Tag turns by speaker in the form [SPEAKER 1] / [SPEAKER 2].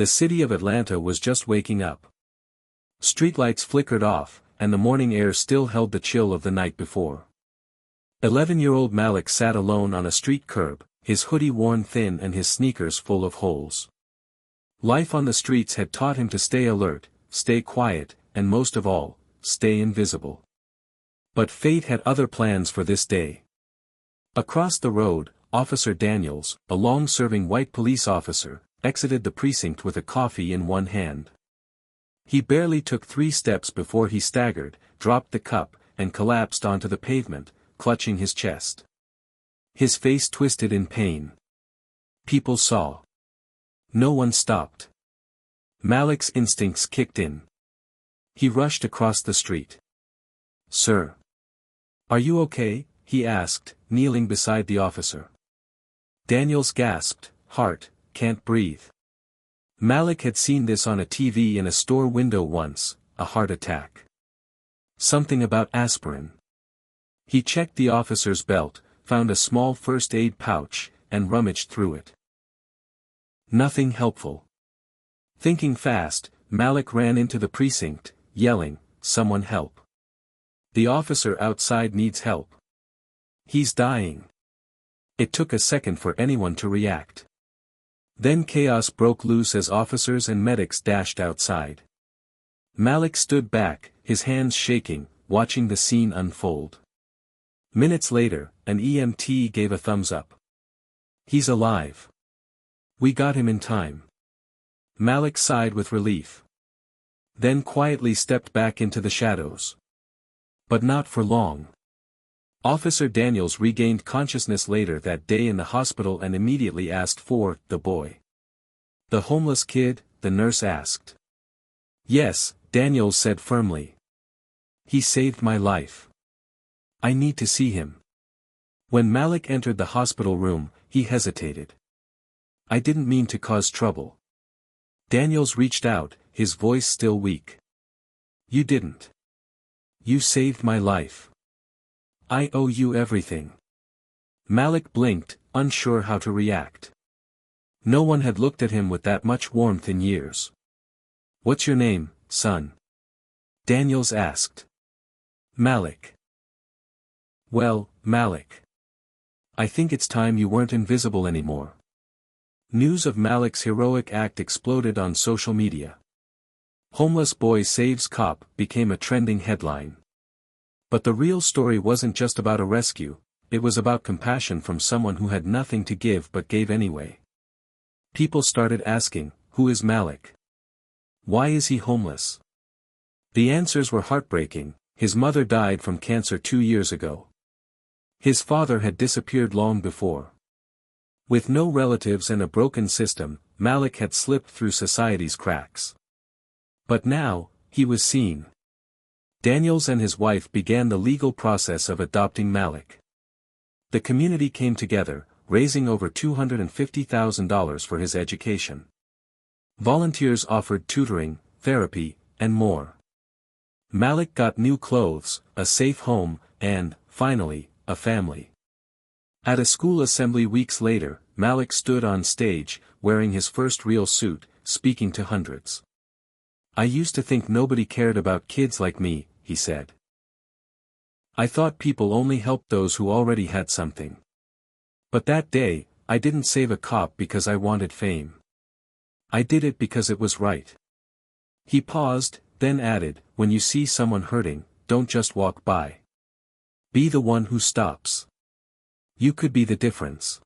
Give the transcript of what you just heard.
[SPEAKER 1] the city of Atlanta was just waking up. Streetlights flickered off, and the morning air still held the chill of the night before. 11-year-old Malik sat alone on a street curb, his hoodie worn thin and his sneakers full of holes. Life on the streets had taught him to stay alert, stay quiet, and most of all, stay invisible. But fate had other plans for this day. Across the road, Officer Daniels, a long-serving white police officer, exited the precinct with a coffee in one hand. He barely took 3 steps before he staggered, dropped the cup, and collapsed onto the pavement, clutching his chest. His face twisted in pain. People saw. No one stopped. Malik's instincts kicked in. He rushed across the street. "Sir. Are you okay?" he asked, kneeling beside the officer. Daniels gasped, "Heart, can't breathe." Malik had seen this on a TV in a store window once, a heart attack. Something about aspirin. He checked the officer's belt, found a small first aid pouch, and rummaged through it. Nothing helpful. Thinking fast, Malik ran into the precinct, yelling, "Someone help. The officer outside needs help. He's dying." It took a second for anyone to react. Then chaos broke loose as officers and medics dashed outside. Malik stood back, his hands shaking, watching the scene unfold. Minutes later, an EMT gave a thumbs up. "He's alive. We got him in time." Malik sighed with relief. Then quietly stepped back into the shadows. But not for long. Officer Daniels regained consciousness later that day in the hospital and immediately asked for the boy. "The homeless kid?" the nurse asked. "Yes," Daniels said firmly. "He saved my life. I need to see him." When Malik entered the hospital room, he hesitated. "I didn't mean to cause trouble." Daniels reached out, his voice still weak. "You didn't. You saved my life. I owe you everything." Malik blinked, unsure how to react. No one had looked at him with that much warmth in years. "What's your name, son?" Daniels asked. "Malik." "Well, Malik. I think it's time you weren't invisible anymore." News of Malik's heroic act exploded on social media. "Homeless boy saves cop" became a trending headline. But the real story wasn't just about a rescue, it was about compassion from someone who had nothing to give but gave anyway. People started asking, who is Malik? Why is he homeless? The answers were heartbreaking. His mother died from cancer 2 years ago. His father had disappeared long before. With no relatives and a broken system, Malik had slipped through society's cracks. But now, he was seen. Daniels and his wife began the legal process of adopting Malik. The community came together, raising over $250,000 for his education. Volunteers offered tutoring, therapy, and more. Malik got new clothes, a safe home, and, finally, a family. At a school assembly weeks later, Malik stood on stage, wearing his first real suit, speaking to hundreds. "I used to think nobody cared about kids like me," he said. "I thought people only helped those who already had something. But that day, I didn't save a cop because I wanted fame. I did it because it was right." He paused, then added, "When you see someone hurting, don't just walk by. Be the one who stops. You could be the difference."